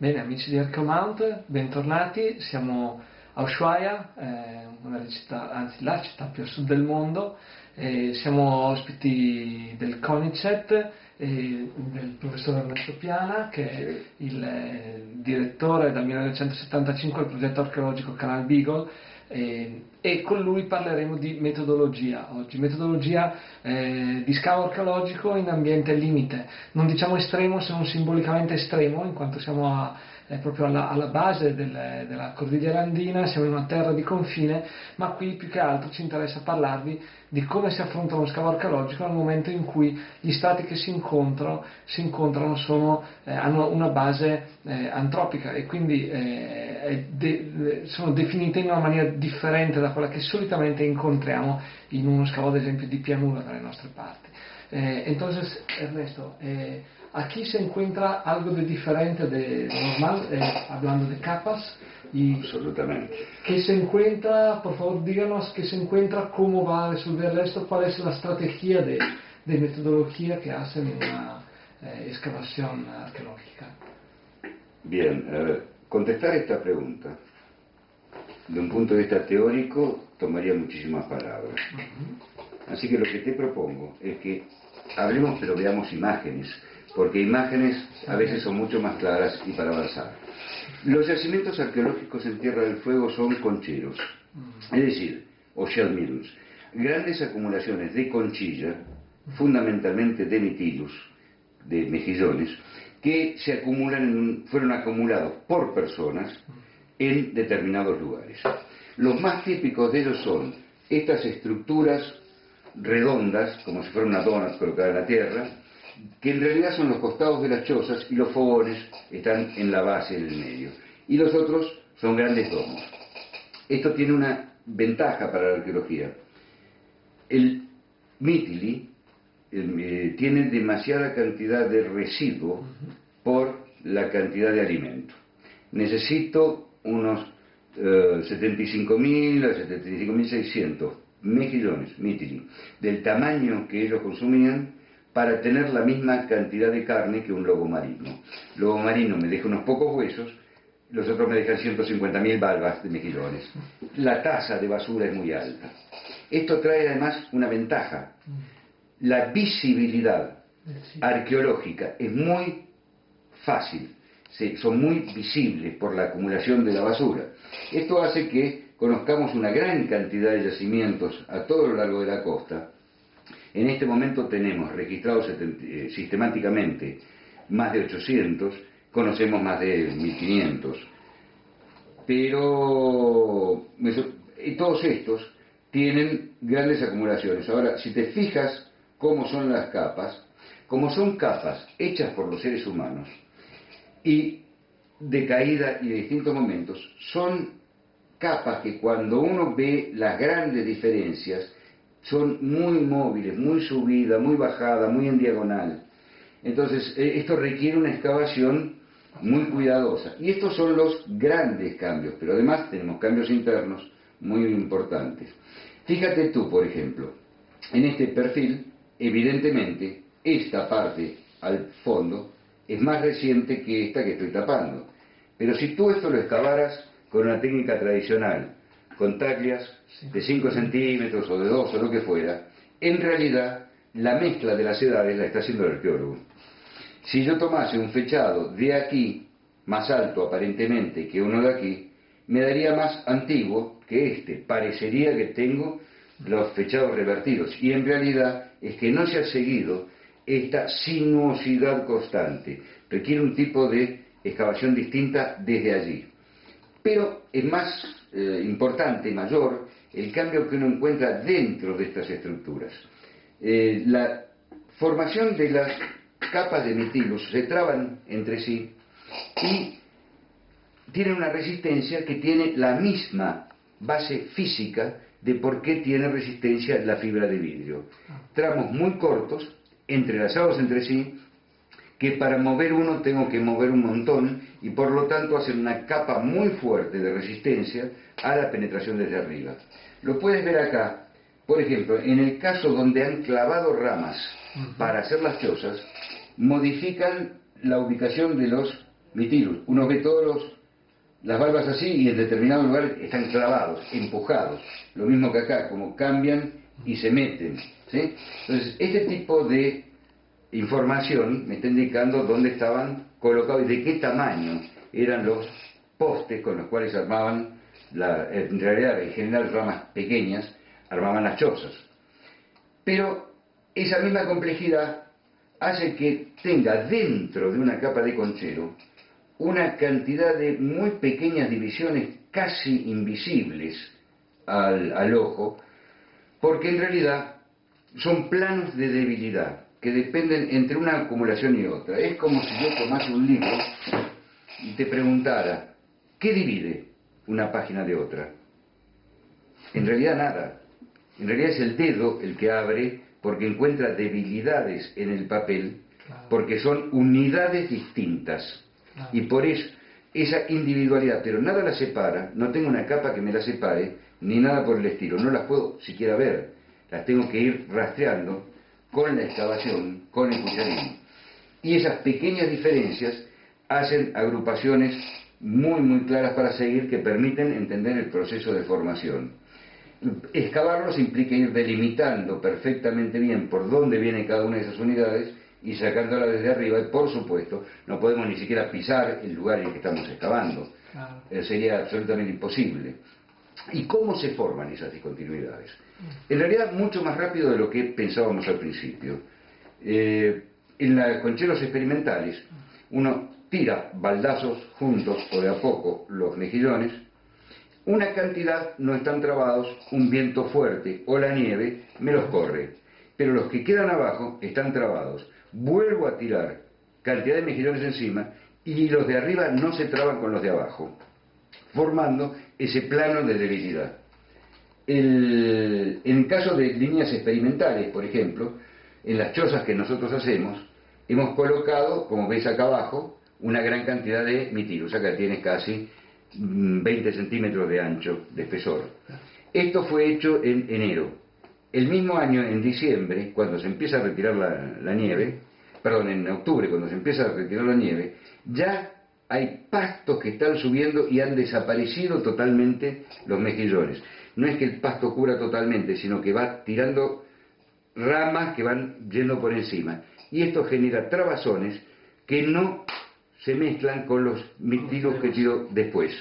Bene, amici di Arcomount, bentornati. Siamo a Ushuaia, una delle città, anzi la città più a sud del mondo. Siamo ospiti del CONICET e del professor Ernesto Piana, che è il direttore dal 1975 del progetto archeologico Canal Beagle, e con lui parleremo di metodologia oggi, metodologia di scavo archeologico in ambiente limite, non diciamo estremo se non simbolicamente estremo, in quanto siamo proprio alla base della cordigliera andina, siamo in una terra di confine, ma qui più che altro ci interessa parlarvi di come si affronta uno scavo archeologico nel momento in cui gli strati che si incontrano hanno una base antropica e quindi sono definite in una maniera differente da quella che solitamente incontriamo in uno scavo ad esempio di pianura dalle nostre parti. Entonces, Ernesto, aquí se encuentra algo de diferente de normal, hablando de capas. Y absolutamente. ¿Qué se encuentra? Por favor, díganos qué se encuentra, cómo va a resolver esto, cuál es la estrategia de metodología que hacen en una excavación arqueológica. Bien, contestar esta pregunta de un punto de vista teórico tomaría muchísimas palabras. Así que lo que te propongo es que hablemos pero veamos imágenes, porque imágenes a veces son mucho más claras y para avanzar. Los yacimientos arqueológicos en Tierra del Fuego son concheros, es decir, o shell mills, grandes acumulaciones de conchilla, fundamentalmente de mitilus, de mejillones, que se acumulan fueron acumulados por personas en determinados lugares. Los más típicos de ellos son estas estructuras redondas, como si fuera una donut colocada en la tierra, que en realidad son los costados de las chozas y los fogones están en la base, en el medio. Y los otros son grandes domos. Esto tiene una ventaja para la arqueología. El mitili tiene demasiada cantidad de residuo por la cantidad de alimento. Necesito unos 75.000 a 75.600 mejillones, mitili, del tamaño que ellos consumían para tener la misma cantidad de carne que un lobo marino. El lobo marino me deja unos pocos huesos, los otros me dejan 150.000 valvas de mejillones. La tasa de basura es muy alta. Esto trae además una ventaja. La visibilidad arqueológica es muy fácil, son muy visibles por la acumulación de la basura. Esto hace que conozcamos una gran cantidad de yacimientos a todo lo largo de la costa. En este momento tenemos registrados sistemáticamente más de 800, conocemos más de 1500, pero todos estos tienen grandes acumulaciones. Ahora, si te fijas cómo son las capas, como son capas hechas por los seres humanos y de caída y de distintos momentos, son capas que cuando uno ve las grandes diferencias son muy móviles, muy subida, muy bajada, muy en diagonal. Entonces esto requiere una excavación muy cuidadosa. Y estos son los grandes cambios, pero además tenemos cambios internos muy importantes. Fíjate tú, por ejemplo, en este perfil, evidentemente, esta parte al fondo es más reciente que esta que estoy tapando. Pero si tú esto lo excavaras con una técnica tradicional, con taglias de 5 centímetros o de 2 o lo que fuera, en realidad la mezcla de las edades la está haciendo el arqueólogo. Si yo tomase un fechado de aquí, más alto aparentemente que uno de aquí, me daría más antiguo que este. Parecería que tengo los fechados revertidos, y en realidad es que no se ha seguido esta sinuosidad constante. Requiere un tipo de excavación distinta desde allí. Pero es más importante, mayor, el cambio que uno encuentra dentro de estas estructuras. La formación de las capas de mitilus se traban entre sí y tienen una resistencia que tiene la misma base física de por qué tiene resistencia la fibra de vidrio. Tramos muy cortos, entrelazados entre sí, que para mover uno tengo que mover un montón y por lo tanto hacen una capa muy fuerte de resistencia a la penetración desde arriba. Lo puedes ver acá, por ejemplo, en el caso donde han clavado ramas para hacer las chozas, modifican la ubicación de los Mitilus. Uno ve las valvas así y en determinado lugar están clavados, empujados. Lo mismo que acá, como cambian y se meten, ¿sí? Entonces, este tipo de información me está indicando dónde estaban colocados y de qué tamaño eran los postes con los cuales armaban, en realidad en general ramas pequeñas, armaban las chozas. Pero esa misma complejidad hace que tenga dentro de una capa de conchero una cantidad de muy pequeñas divisiones casi invisibles al ojo, porque en realidad son planos de debilidad que dependen entre una acumulación y otra. Es como si yo tomase un libro y te preguntara, ¿qué divide una página de otra? En realidad nada. En realidad es el dedo el que abre porque encuentra debilidades en el papel, porque son unidades distintas. Y por eso, esa individualidad, pero nada la separa, no tengo una capa que me la separe, ni nada por el estilo, no las puedo siquiera ver, las tengo que ir rastreando con la excavación, con el cucharín. Y esas pequeñas diferencias hacen agrupaciones muy claras para seguir que permiten entender el proceso de formación. Excavarlos implica ir delimitando perfectamente bien por dónde viene cada una de esas unidades y sacándola desde arriba, y por supuesto no podemos ni siquiera pisar el lugar en el que estamos excavando. Claro. Sería absolutamente imposible. ¿Y cómo se forman esas discontinuidades? En realidad mucho más rápido de lo que pensábamos al principio. En los concheros experimentales uno tira baldazos juntos o de a poco los mejillones, una cantidad no están trabados, un viento fuerte o la nieve me los corre, pero los que quedan abajo están trabados. Vuelvo a tirar cantidad de mejillones encima y los de arriba no se traban con los de abajo, formando ese plano de debilidad. En caso de líneas experimentales, por ejemplo, en las chozas que nosotros hacemos, hemos colocado, como ves acá abajo, una gran cantidad de mitilus. Acá tienes casi 20 centímetros de ancho, de espesor. Esto fue hecho en enero. El mismo año, en diciembre, cuando se empieza a retirar la nieve, perdón, en octubre, cuando se empieza a retirar la nieve, ya hay pastos que están subiendo y han desaparecido totalmente los mejillones. No es que el pasto cubra totalmente, sino que va tirando ramas que van yendo por encima. Y esto genera trabazones que no se mezclan con los mitilus que tiro después.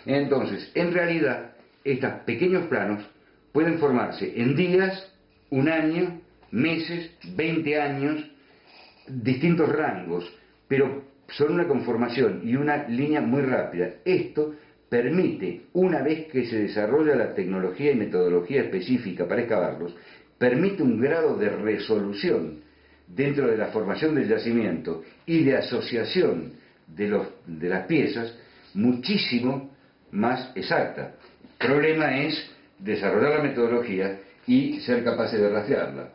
Entonces, en realidad, estos pequeños planos pueden formarse en días, un año, meses, 20 años, distintos rangos, pero son una conformación y una línea muy rápida. Esto permite, una vez que se desarrolla la tecnología y metodología específica para excavarlos, permite un grado de resolución dentro de la formación del yacimiento y de asociación de las piezas muchísimo más exacta. El problema es desarrollar la metodología y ser capaces de rastrearla.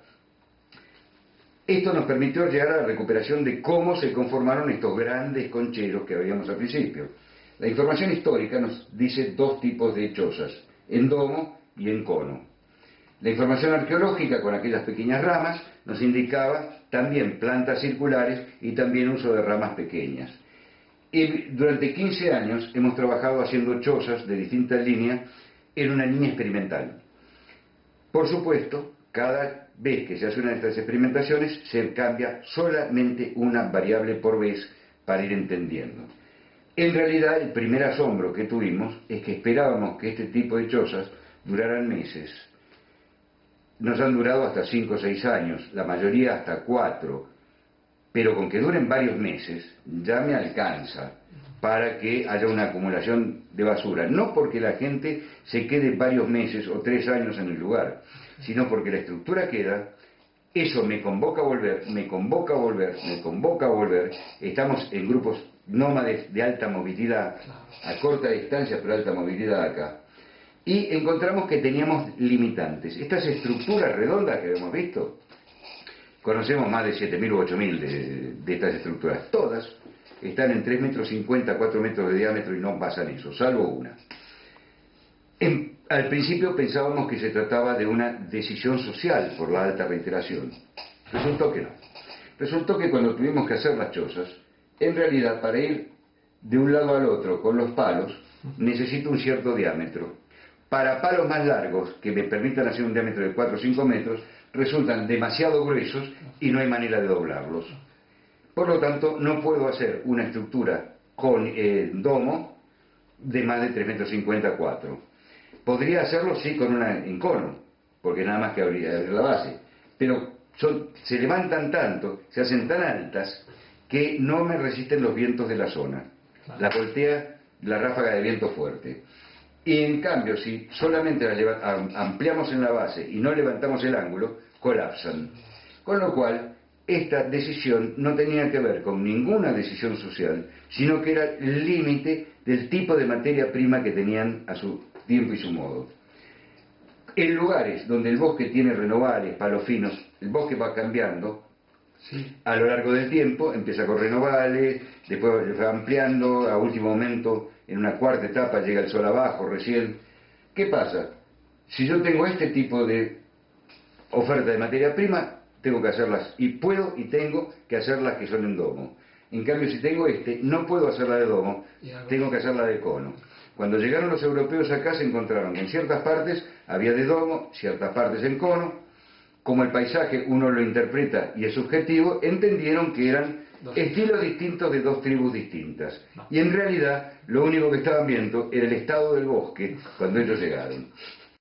Esto nos permitió llegar a la recuperación de cómo se conformaron estos grandes concheros que veíamos al principio. La información histórica nos dice dos tipos de chozas, en domo y en cono. La información arqueológica, con aquellas pequeñas ramas, nos indicaba también plantas circulares y también uso de ramas pequeñas. Y durante 15 años hemos trabajado haciendo chozas de distintas líneas en una línea experimental. Por supuesto, cada vez que se hace una de estas experimentaciones se cambia solamente una variable por vez para ir entendiendo. En realidad, el primer asombro que tuvimos es que esperábamos que este tipo de chozas duraran meses. Nos han durado hasta 5 o 6 años, la mayoría hasta 4, pero con que duren varios meses ya me alcanza para que haya una acumulación de basura. No porque la gente se quede varios meses o 3 años en el lugar, sino porque la estructura queda, eso me convoca a volver, me convoca a volver, me convoca a volver. Estamos en grupos nómades de alta movilidad, a corta distancia pero alta movilidad acá. Y encontramos que teníamos limitantes. Estas estructuras redondas que hemos visto, conocemos más de 7.000 u 8.000 de estas estructuras. Todas están en 3,50 metros, 4 metros de diámetro y no pasan eso, salvo una. Al principio pensábamos que se trataba de una decisión social por la alta reiteración. Resultó que no. Resultó que cuando tuvimos que hacer las chozas, en realidad para ir de un lado al otro con los palos, necesito un cierto diámetro. Para palos más largos, que me permitan hacer un diámetro de 4 o 5 metros, resultan demasiado gruesos y no hay manera de doblarlos. Por lo tanto, no puedo hacer una estructura con domo de más de 3,50 metros, 4. Podría hacerlo, sí, con una en cono, porque nada más que abrir la base. Pero se levantan tanto, se hacen tan altas, que no me resisten los vientos de la zona. Claro. La voltea la ráfaga de viento fuerte. Y en cambio, si solamente ampliamos en la base y no levantamos el ángulo, colapsan. Con lo cual, esta decisión no tenía que ver con ninguna decisión social, sino que era el límite del tipo de materia prima que tenían a su tiempo y su modo. En lugares donde el bosque tiene renovales, palos finos, el bosque va cambiando. Sí. A lo largo del tiempo empieza con renovales, después va ampliando, a último momento, en una cuarta etapa llega el sol abajo recién. ¿Qué pasa? Si yo tengo este tipo de oferta de materia prima, tengo que hacerlas, y puedo y tengo que hacerlas que son en domo. En cambio, si tengo no puedo hacerla de domo, tengo que hacerla de cono. Cuando llegaron los europeos acá se encontraron que en ciertas partes había de domo, ciertas partes en cono. Como el paisaje uno lo interpreta y es subjetivo, entendieron que eran estilos distintos de dos tribus distintas. Y en realidad lo único que estaban viendo era el estado del bosque cuando ellos llegaron.